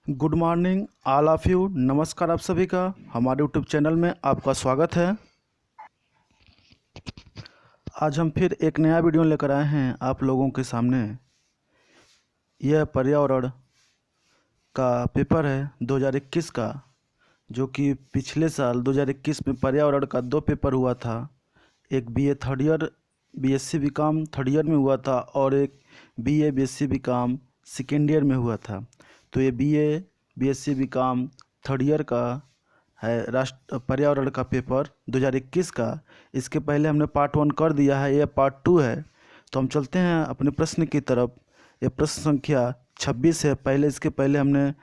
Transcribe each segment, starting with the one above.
Good morning all of you. नमस्कार आप सभी का हमारे यूट्यूब चैनल में आपका स्वागत है। आज हम फिर एक नया वीडियो लेकर आए हैं आप लोगों के सामने। यह पर्यावरण का पेपर है 2021 का, जो कि पिछले साल 2021 में पर्यावरण का 2 पेपर हुआ था। एक BA third year BSc BCom third year में हुआ था और एक BA BSc BCom second year में हुआ था। तो ये BA BSc BCom third year का है राष्ट्र पर्यावरण का पेपर 2021 का। इसके पहले हमने पार्ट 1 कर दिया है, यह पार्ट 2 है। तो हम चलते हैं अपने प्रश्न की तरफ। ये प्रश्न संख्या 26 है। इसके पहले हमने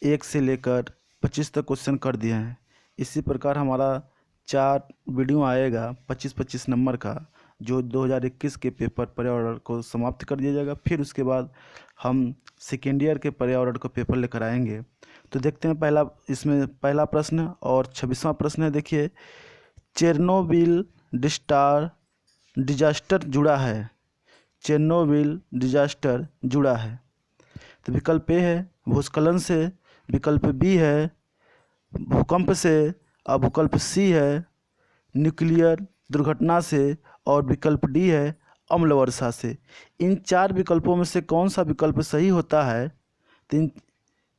1 से लेकर 25 तक क्वेश्चन कर दिए हैं। इसी प्रकार हमारा 4 वीडियो आएगा 25-25 नंबर का, जो 2021 के पेपर पर्यावरण को समाप्त कर दिया जाएगा। फिर उसके बाद हम सेकेंड ईयर के पर्यावरण का पेपर लेकर आएंगे। तो देखते हैं पहला प्रश्न और 26वां प्रश्न है। देखिए, चेरनोबिल डिजास्टर जुड़ा है। चेरनोबिल डिजास्टर जुड़ा है। तो विकल्प ए है भूस्खलन से, विकल्प बी है भूकंप से, और विकल्प सी है न्यूक्लियर दुर्घटना से, और विकल्प डी है अम्ल वर्षा से। इन 4 विकल्पों में से कौन सा विकल्प सही होता है? तो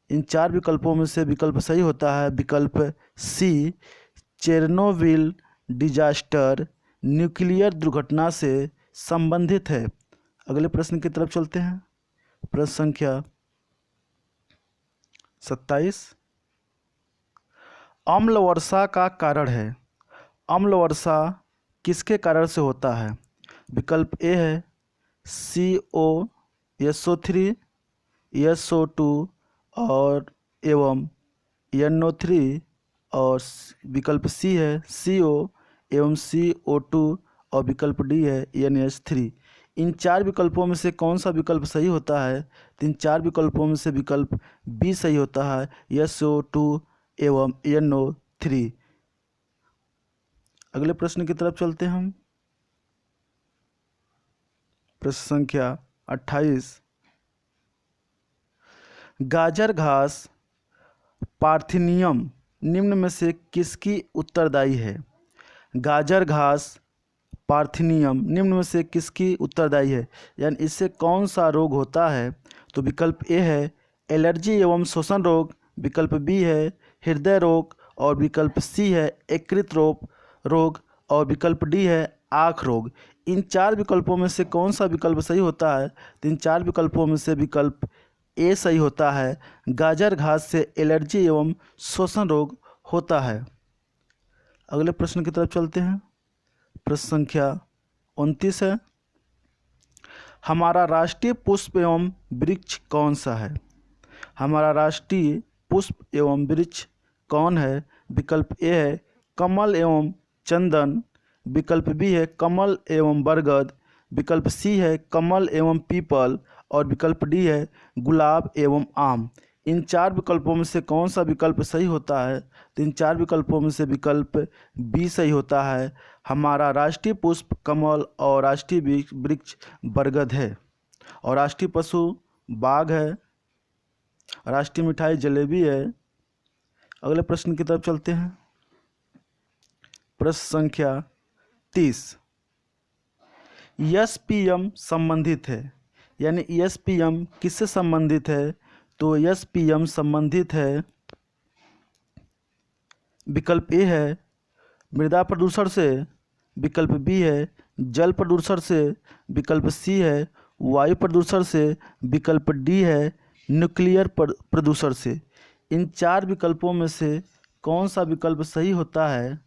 इन 4 विकल्पों में से विकल्प सही होता है विकल्प सी, चेरनोबिल डिजास्टर न्यूक्लियर दुर्घटना से संबंधित है। अगले प्रश्न की तरफ चलते हैं। प्रश्न संख्या 27, अम्ल वर्षा का कारण है। अम्ल वर्षा किसके कारण से होता है? विकल्प ए है CO, SO2 और एवं NO3, और विकल्प सी है CO एवं CO2, और विकल्प डी है NH3। इन 4 विकल्पों में से कौन सा विकल्प सही होता है? तो इन 4 विकल्पों में से विकल्प बी सही होता है, SO2 एवं NO3। अगले प्रश्न की तरफ चलते हैं हम। प्रश्न संख्या 28, गाजर घास पार्थिनियम निम्न में से किसकी उत्तरदायी है? गाजर घास पार्थिनियम निम्न में से किसकी उत्तरदायी है, यानी इससे कौन सा रोग होता है? तो विकल्प ए है एलर्जी एवं श्वसन रोग, विकल्प बी है हृदय रोग, और विकल्प सी है यकृत रोग, और विकल्प डी है आँख रोग। इन 4 विकल्पों में से कौन सा विकल्प सही होता है? तो इन 4 विकल्पों में से विकल्प ए सही होता है, गाजर घास से एलर्जी एवं श्वसन रोग होता है। अगले प्रश्न की तरफ चलते हैं। प्रश्न संख्या 29 है, हमारा राष्ट्रीय पुष्प एवं वृक्ष कौन सा है? हमारा राष्ट्रीय पुष्प एवं वृक्ष कौन है? विकल्प ए है कमल एवं चंदन, विकल्प बी है कमल एवं बरगद, विकल्प सी है कमल एवं पीपल, और विकल्प डी है गुलाब एवं आम। इन 4 विकल्पों में से कौन सा विकल्प सही होता है? तो इन 4 विकल्पों में से विकल्प बी सही होता है, हमारा राष्ट्रीय पुष्प कमल और राष्ट्रीय वृक्ष बरगद है, और राष्ट्रीय पशु बाघ है, राष्ट्रीय मिठाई जलेबी है। अगले प्रश्न की तरफ चलते हैं। प्रश्न संख्या 30, एसपीएम संबंधित है, यानी एसपीएम किससे संबंधित है? तो एसपीएम संबंधित है, विकल्प ए है मृदा प्रदूषण से, विकल्प बी है जल प्रदूषण से, विकल्प सी है वायु प्रदूषण से, विकल्प डी है न्यूक्लियर प्रदूषण से। इन 4 विकल्पों में से कौन सा विकल्प सही होता है?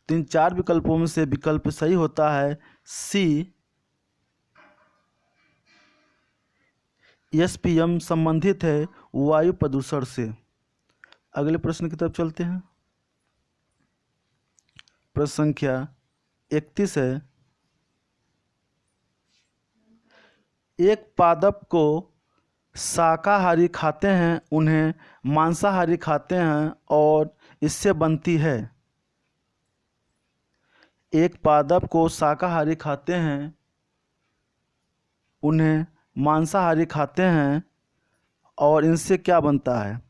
तो इन 4 विकल्पों में से विकल्प सही होता है सी, एसपीएम संबंधित है वायु प्रदूषण से। अगले प्रश्न की तरफ चलते हैं। प्रश्न संख्या 31 है, एक पादप को शाकाहारी खाते हैं, उन्हें मांसाहारी खाते हैं और इससे बनती है। एक पादप को शाकाहारी खाते हैं, उन्हें मांसाहारी खाते हैं और इनसे क्या बनता है?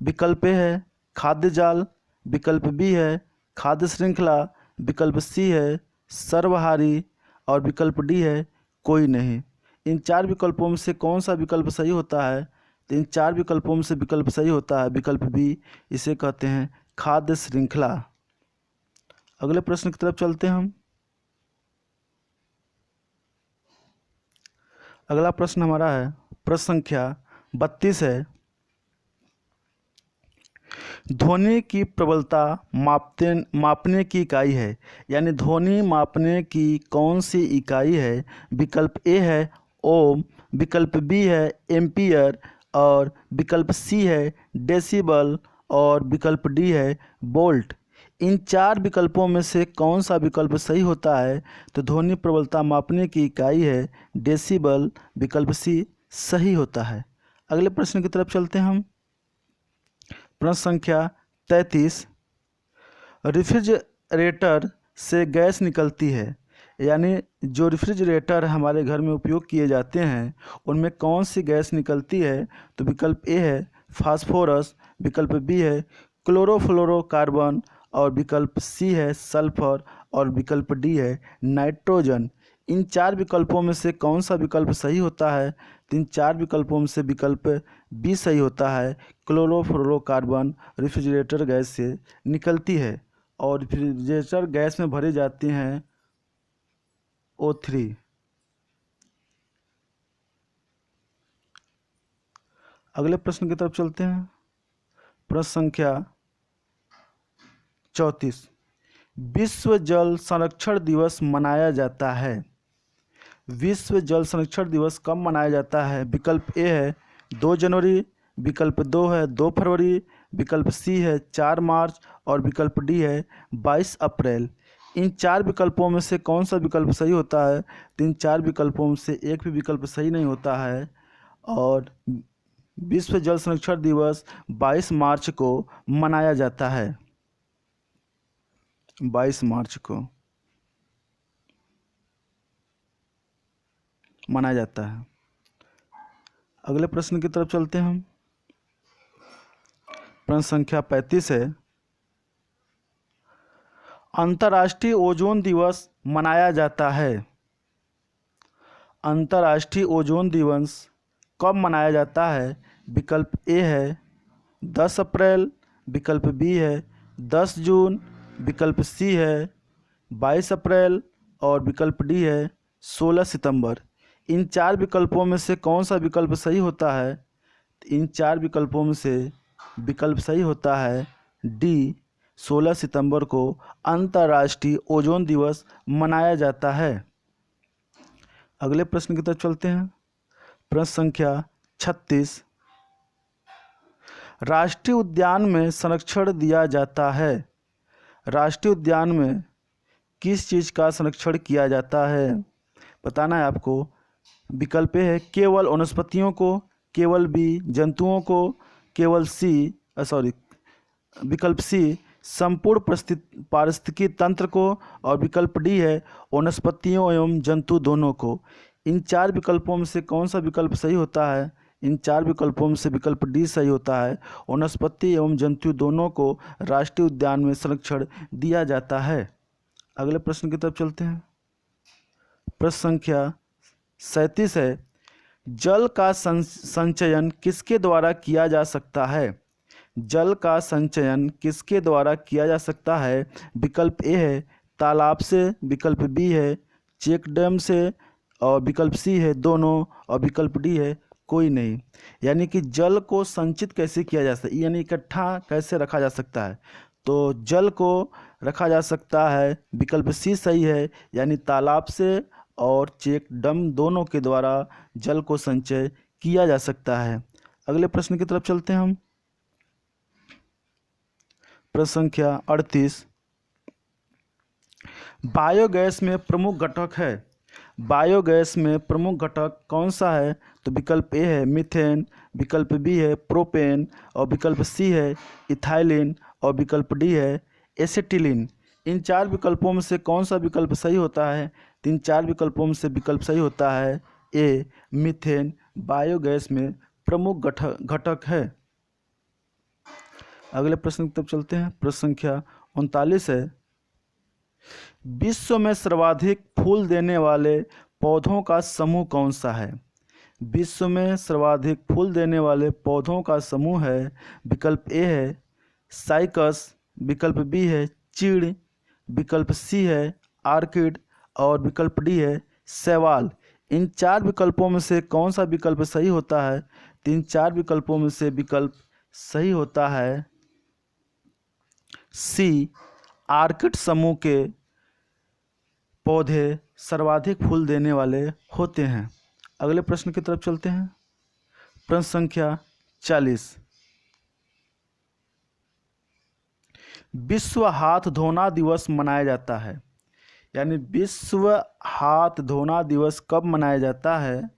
विकल्प ए है खाद्य जाल, विकल्प बी है खाद्य श्रृंखला, विकल्प सी है सर्वहारी और विकल्प डी है कोई नहीं। इन चार विकल्पों में से कौन सा विकल्प सही होता है? तो इन चार विकल्पों में से विकल्प सही होता है विकल्प बी, इसे कहते हैं खाद्य श्रृंखला। अगले प्रश्न की तरफ चलते हैं हम। अगला प्रश्न हमारा है प्रश्न संख्या 32 है। ध्वनि की प्रबलता मापने की इकाई है, यानी ध्वनि मापने की कौन सी इकाई है? विकल्प ए है ओम, विकल्प बी है एम्पियर और विकल्प सी है डेसिबल और विकल्प डी है वोल्ट। इन चार विकल्पों में से कौन सा विकल्प सही होता है? तो ध्वनि प्रबलता मापने की इकाई है डेसिबल, विकल्प सी सही होता है। अगले प्रश्न की तरफ चलते हैं हम। प्रश्न संख्या 33। रेफ्रिजरेटर से गैस निकलती है, यानी जो रेफ्रिजरेटर हमारे घर में उपयोग किए जाते हैं उनमें कौन सी गैस निकलती है? तो विकल्प ए है फास्फोरस, विकल्प बी है क्लोरोफ्लोरोकार्बन और विकल्प सी है सल्फर और विकल्प डी है नाइट्रोजन। इन चार विकल्पों में से कौन सा विकल्प सही होता है? तो इन चार विकल्पों में से विकल्प बी सही होता है। क्लोरोफ्लोरोकार्बन रेफ्रिजरेटर गैस से निकलती है और रेफ्रिजरेटर गैस में भरी जाती हैं O3। अगले प्रश्न की तरफ चलते हैं। प्रश्न संख्या 34। विश्व जल संरक्षण दिवस मनाया जाता है। विश्व जल संरक्षण दिवस कब मनाया जाता है? विकल्प ए है 2 जनवरी, विकल्प 2 है 2 फरवरी, विकल्प सी है 4 मार्च और विकल्प डी है 22 अप्रैल। इन चार विकल्पों में से कौन सा विकल्प सही होता है? तो इन चार विकल्पों में से एक भी विकल्प सही नहीं होता है और विश्व जल संरक्षण दिवस 22 मार्च को मनाया जाता है। 22 मार्च को मनाया जाता है। अगले प्रश्न की तरफ चलते हैं हम। प्रश्न संख्या 35 है। अंतर्राष्ट्रीय ओजोन दिवस मनाया जाता है। अंतर्राष्ट्रीय ओजोन दिवस कब मनाया जाता है? विकल्प ए है 10 अप्रैल, विकल्प बी है 10 जून, विकल्प सी है 22 अप्रैल और विकल्प डी है 16 सितंबर। इन चार विकल्पों में से कौन सा विकल्प सही होता है? इन चार विकल्पों में से विकल्प सही होता है डी, 16 सितंबर को अंतर्राष्ट्रीय ओजोन दिवस मनाया जाता है। अगले प्रश्न की तरफ चलते हैं। प्रश्न संख्या 36। राष्ट्रीय उद्यान में संरक्षण दिया जाता है। राष्ट्रीय उद्यान में किस चीज़ का संरक्षण किया जाता है? बताना है आपको। विकल्प ए है केवल वनस्पतियों को, केवल बी जंतुओं को, केवल विकल्प सी संपूर्ण पारिस्थितिकी तंत्र को और विकल्प डी है वनस्पतियों एवं जंतु दोनों को। इन चार विकल्पों में से कौन सा विकल्प सही होता है? इन चार विकल्पों में से विकल्प डी सही होता है। वनस्पति एवं जंतु दोनों को राष्ट्रीय उद्यान में संरक्षण दिया जाता है। अगले प्रश्न की तरफ चलते हैं। प्रश्न संख्या 37 है। जल का संचयन किसके द्वारा किया जा सकता है? जल का संचयन किसके द्वारा किया जा सकता है? विकल्प ए है तालाब से, विकल्प बी है चेक डैम से और विकल्प सी है दोनों और विकल्प डी है कोई नहीं। यानी कि जल को संचित कैसे किया जा सकता है, यानी इकट्ठा कैसे रखा जा सकता है? तो जल को रखा जा सकता है, विकल्प सी सही है, यानी तालाब से और चेक डैम दोनों के द्वारा जल को संचय किया जा सकता है। अगले प्रश्न की तरफ चलते हैं हम। प्रश्न संख्या 38। बायोगैस में प्रमुख घटक है। बायोगैस में प्रमुख घटक कौन सा है? तो विकल्प ए है मीथेन, विकल्प बी है प्रोपेन और विकल्प सी है इथाइलिन और विकल्प डी है एसिटिलीन। इन चार विकल्पों में से कौन सा विकल्प सही होता है? तीन चार विकल्पों में से विकल्प सही होता है ए मीथेन बायोगैस में प्रमुख घटक है। अगले प्रश्न की तरफ चलते हैं। प्रश्न संख्या 39 है, विश्व में सर्वाधिक फूल देने वाले पौधों का समूह कौन सा है? विश्व में सर्वाधिक फूल देने वाले पौधों का समूह है, विकल्प ए है साइकस, विकल्प बी है चीड़, विकल्प सी है आर्किड और विकल्प डी है शैवाल। इन चार विकल्पों में से कौन सा विकल्प सही होता है? तो इन चार विकल्पों में से विकल्प सही होता है सी, आर्किड समूह के पौधे सर्वाधिक फूल देने वाले होते हैं। अगले प्रश्न की तरफ चलते हैं। प्रश्न संख्या 40, विश्व हाथ धोना दिवस मनाया जाता है, यानी विश्व हाथ धोना दिवस कब मनाया जाता है?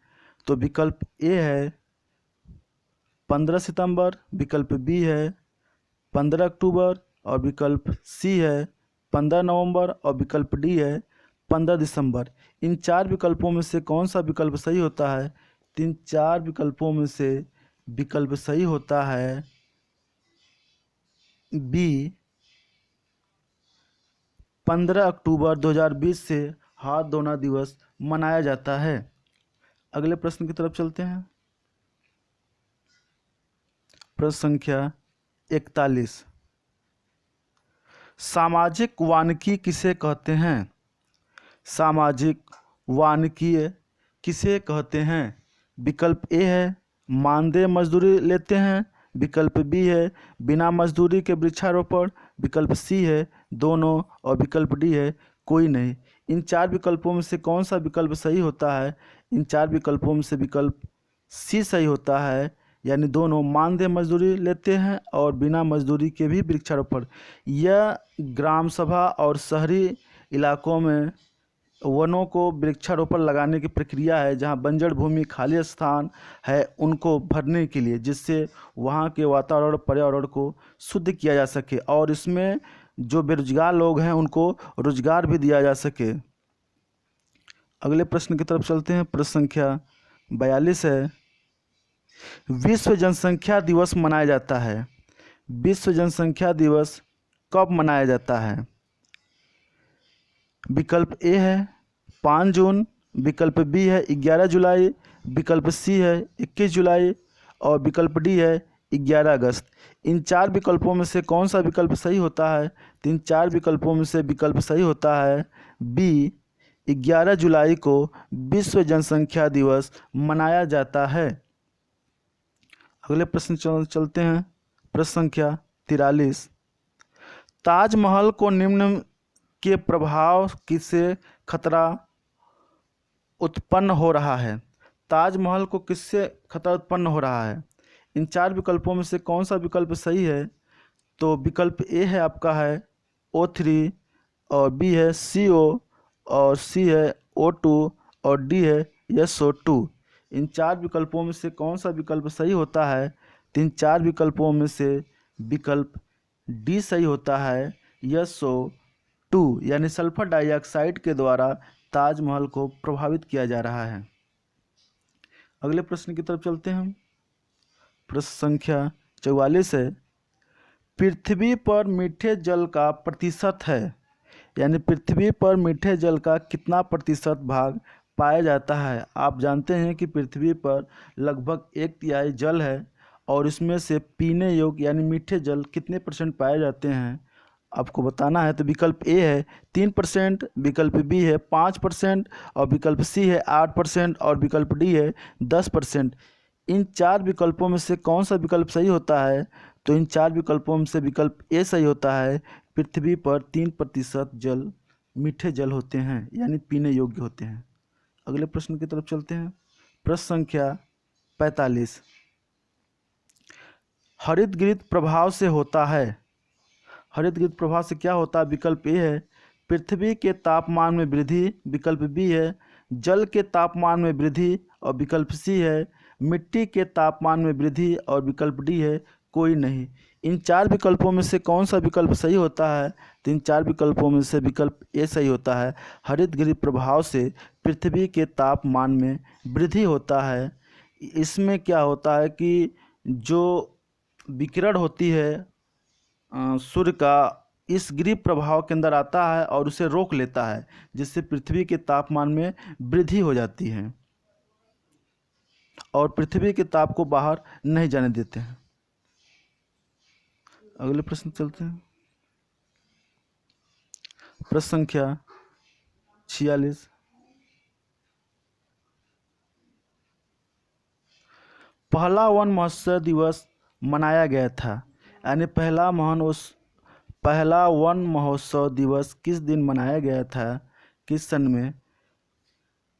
तो विकल्प ए है 15 सितंबर, विकल्प बी है 15 अक्टूबर और विकल्प सी है 15 नवंबर और विकल्प डी है 15 दिसंबर। इन चार विकल्पों में से कौन सा विकल्प सही होता है? तीन चार विकल्पों में से विकल्प सही होता है बी, 15 अक्टूबर 2020 से हाथ धोना दिवस मनाया जाता है। अगले प्रश्न की तरफ चलते हैं। प्रश्न संख्या 41, सामाजिक वानिकी किसे कहते हैं? सामाजिक वानिकी किसे कहते हैं? विकल्प ए है मानदेय मजदूरी लेते हैं, विकल्प बी है बिना मजदूरी के वृक्षारोपण, विकल्प सी है दोनों और विकल्प डी है कोई नहीं। इन चार विकल्पों में से कौन सा विकल्प सही होता है? इन चार विकल्पों में से विकल्प सी सही होता है, यानी दोनों मानदेय मजदूरी लेते हैं और बिना मजदूरी के भी वृक्षारोपण। यह ग्राम सभा और शहरी इलाकों में वनों को वृक्षारोपण लगाने की प्रक्रिया है, जहां बंजर भूमि खाली स्थान है उनको भरने के लिए, जिससे वहां के वातावरण पर्यावरण को शुद्ध किया जा सके और इसमें जो बेरोजगार लोग हैं उनको रोजगार भी दिया जा सके। अगले प्रश्न की तरफ चलते हैं। प्रश्न संख्या 42 है, विश्व जनसंख्या दिवस मनाया जाता है। विश्व जनसंख्या दिवस कब मनाया जाता है? विकल्प ए है 5 जून, विकल्प बी है 11 जुलाई, विकल्प सी है 21 जुलाई और विकल्प डी है 11 अगस्त। इन चार विकल्पों में से कौन सा विकल्प सही होता है? तो इन चार विकल्पों में से विकल्प सही होता है बी, 11 जुलाई को विश्व जनसंख्या दिवस मनाया जाता है। अगले प्रश्न चलते हैं। प्रश्न संख्या 43, ताजमहल को निम्न के प्रभाव किससे खतरा उत्पन्न हो रहा है? ताजमहल को किससे खतरा उत्पन्न हो रहा है? इन चार विकल्पों में से कौन सा विकल्प सही है? तो विकल्प ए है आपका है O3 और बी है CO और सी है O2 और डी है SO2। इन चार विकल्पों में से कौन सा विकल्प सही होता है? तो इन चार विकल्पों में से विकल्प डी सही होता है SO2, यानी सल्फर डाइऑक्साइड के द्वारा ताजमहल को प्रभावित किया जा रहा है। अगले प्रश्न की तरफ चलते हैं हम। प्रश्न संख्या 44 है, पृथ्वी पर मीठे जल का प्रतिशत है, यानी पृथ्वी पर मीठे जल का कितना प्रतिशत भाग पाया जाता है? आप जानते हैं कि पृथ्वी पर लगभग 1/3 जल है और इसमें से पीने योग्य यानी मीठे जल कितने % पाए जाते हैं आपको बताना है। तो विकल्प ए है 3%, विकल्प बी है 5% और विकल्प सी है 8% और विकल्प डी है 10%। इन चार विकल्पों में से कौन सा विकल्प सही होता है? तो इन चार विकल्पों में से विकल्प ए सही होता है। पृथ्वी पर 3% जल मीठे जल होते हैं, यानी पीने योग्य होते हैं। अगले प्रश्न की तरफ चलते हैं। प्रश्न संख्या 45, हरितगृह प्रभाव से होता है। हरितगृह प्रभाव से क्या होता है? विकल्प ए है पृथ्वी के तापमान में वृद्धि, विकल्प बी है जल के तापमान में वृद्धि और विकल्प सी है मिट्टी के तापमान में वृद्धि और विकल्प डी है कोई नहीं। इन चार विकल्पों में से कौन सा विकल्प सही होता है? तो इन चार विकल्पों में से विकल्प ए सही होता है। हरितगृह प्रभाव से पृथ्वी के तापमान में वृद्धि होता है, इसमें क्या होता है कि जो विकिरण होती है सूर्य का, इस ग्रीव प्रभाव के अंदर आता है और उसे रोक लेता है, जिससे पृथ्वी के तापमान में वृद्धि हो जाती है और पृथ्वी के ताप को बाहर नहीं जाने देते हैं। अगले प्रश्न चलते हैं। प्रश्न संख्या 46। पहला वन महोत्सव दिवस मनाया गया था, यानी पहला वन महोत्सव दिवस किस दिन मनाया गया था, किस सन में?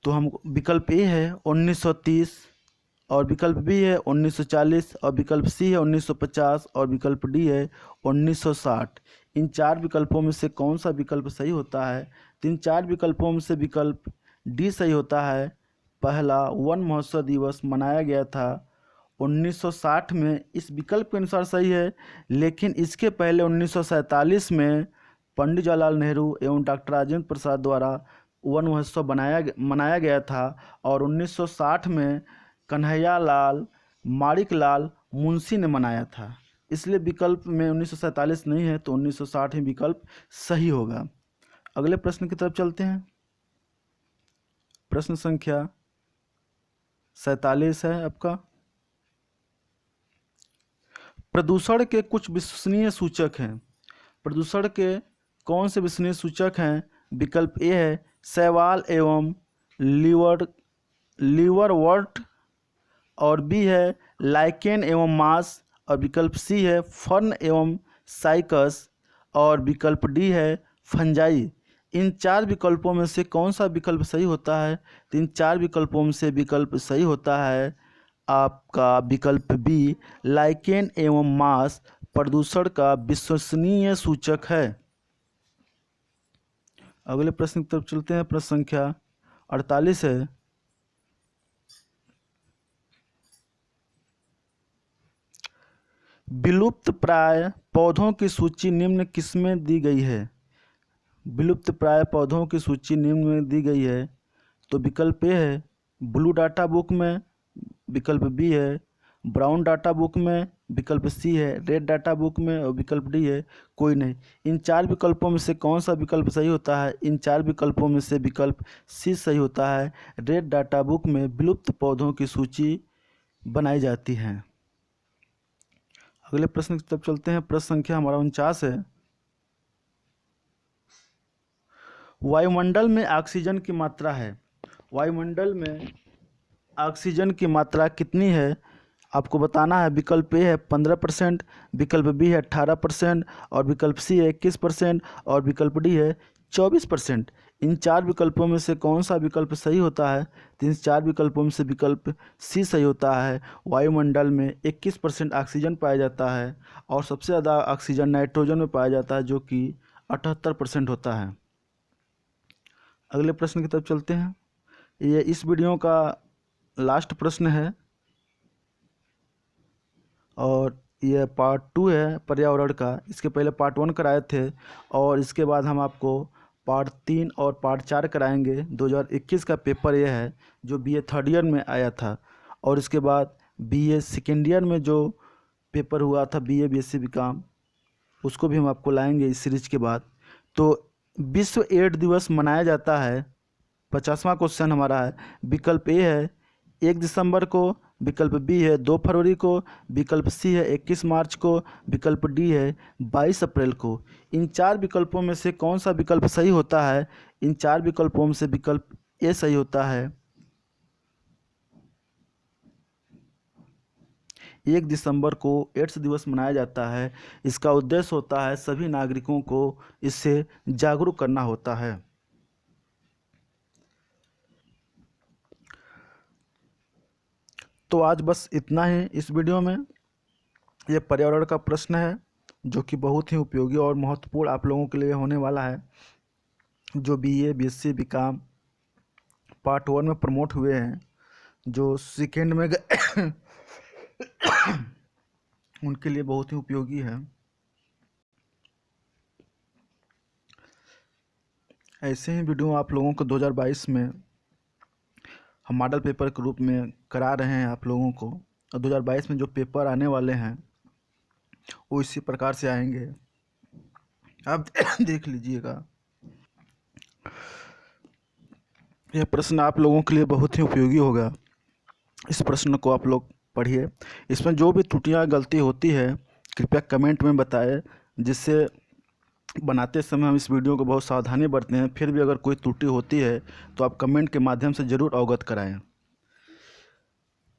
तो हम विकल्प ए है 1930 और विकल्प बी है 1940 और विकल्प सी है 1950 और विकल्प डी है 1960। इन चार विकल्पों में से कौन सा विकल्प सही होता है? तो इन चार विकल्पों में से विकल्प डी सही होता है। पहला वन महोत्सव दिवस मनाया गया था 1960 में, इस विकल्प के अनुसार सही है। लेकिन इसके पहले 1947 में पंडित जवाहरलाल नेहरू एवं डॉक्टर राजेंद्र प्रसाद द्वारा वन महोत्सव मनाया गया था और 1960 में कन्हैया लाल माणिक लाल मुंशी ने मनाया था। इसलिए विकल्प में 1947 नहीं है, तो 1960 ही विकल्प सही होगा। अगले प्रश्न की तरफ चलते हैं। प्रश्न संख्या 47 है आपका। प्रदूषण के कुछ विश्वसनीय सूचक हैं। प्रदूषण के कौन से विश्वसनीय सूचक हैं? विकल्प ए है शैवाल एवं लीवरवर्ट और बी है लाइकेन एवं मांस और विकल्प सी है फर्न एवं साइकस और विकल्प डी है फंजाई। इन चार विकल्पों में से कौन सा विकल्प सही होता है? तो इन चार विकल्पों में से विकल्प सही होता है आपका विकल्प बी, लाइकेन एवं मांस प्रदूषण का विश्वसनीय सूचक है। अगले प्रश्न की तरफ चलते हैं। प्रश्न संख्या 48 है। विलुप्त प्राय पौधों की सूची निम्न किसमें दी गई है? विलुप्त प्राय पौधों की सूची निम्न में दी गई है। तो विकल्प ए है ब्लू डाटा बुक में, विकल्प बी है ब्राउन डाटा बुक में, विकल्प सी है रेड डाटा बुक में और विकल्प डी है कोई नहीं। इन चार विकल्पों में से कौन सा विकल्प सही होता है? इन चार विकल्पों में से विकल्प सी सही होता है। रेड डाटा बुक में विलुप्त पौधों की सूची बनाई जाती है। अगले प्रश्न की तरफ चलते हैं। प्रश्न संख्या हमारा 49 है। वायुमंडल में ऑक्सीजन की मात्रा है। वायुमंडल में ऑक्सीजन की मात्रा कितनी है आपको बताना है। विकल्प ए है 15%, विकल्प बी है 18% और विकल्प सी है 21% और विकल्प डी है 24%। इन चार विकल्पों में से कौन सा विकल्प सही होता है? तो इन चार विकल्पों में से विकल्प सी सही होता है। वायुमंडल में 21% ऑक्सीजन पाया जाता है और सबसे ज़्यादा ऑक्सीजन नाइट्रोजन में पाया जाता है, जो कि 78% होता है। अगले प्रश्न की तरफ चलते हैं। ये इस वीडियो का लास्ट प्रश्न है और यह पार्ट 2 है पर्यावरण का। इसके पहले पार्ट 1 कराए थे और इसके बाद हम आपको पार्ट 3 और पार्ट 4 कराएंगे। 2021 का पेपर यह है जो बीए थर्ड ईयर में आया था, और इसके बाद बीए सेकेंड ईयर में जो पेपर हुआ था बीए बीएससी बीकॉम, उसको भी हम आपको लाएंगे इस सीरीज के बाद। तो विश्व एड्स दिवस मनाया जाता है, 50वां क्वेश्चन हमारा है। विकल्प ए है 1 दिसंबर को, विकल्प बी है 2 फरवरी को, विकल्प सी है 21 मार्च को, विकल्प डी है 22 अप्रैल को। इन चार विकल्पों में से कौन सा विकल्प सही होता है? इन चार विकल्पों में से विकल्प ए सही होता है। 1 दिसंबर को एड्स दिवस मनाया जाता है। इसका उद्देश्य होता है सभी नागरिकों को इससे जागरूक करना होता है। तो आज बस इतना ही इस वीडियो में। ये पर्यावरण का प्रश्न है जो कि बहुत ही उपयोगी और महत्वपूर्ण आप लोगों के लिए होने वाला है। जो बीए बीएससी बीकॉम पार्ट 1 में प्रमोट हुए हैं, जो सेकेंड में गए उनके लिए बहुत ही उपयोगी है। ऐसे ही वीडियो आप लोगों को 2022 में हम मॉडल पेपर के रूप में करा रहे हैं आप लोगों को, और 2022 में जो पेपर आने वाले हैं वो इसी प्रकार से आएंगे, आप देख लीजिएगा। यह प्रश्न आप लोगों के लिए बहुत ही उपयोगी होगा। इस प्रश्न को आप लोग पढ़िए। इसमें जो भी त्रुटियां गलती होती है कृपया कमेंट में बताएं, जिससे बनाते समय हम इस वीडियो को बहुत सावधानी बरतें हैं। फिर भी अगर कोई त्रुटि होती है तो आप कमेंट के माध्यम से ज़रूर अवगत कराएं।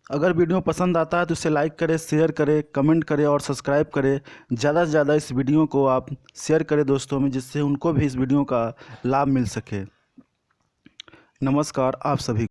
अगर वीडियो पसंद आता है तो इसे लाइक करें, शेयर करें, कमेंट करें और सब्सक्राइब करें। ज़्यादा से ज़्यादा इस वीडियो को आप शेयर करें दोस्तों में, जिससे उनको भी इस वीडियो का लाभ मिल सके। नमस्कार आप सभी।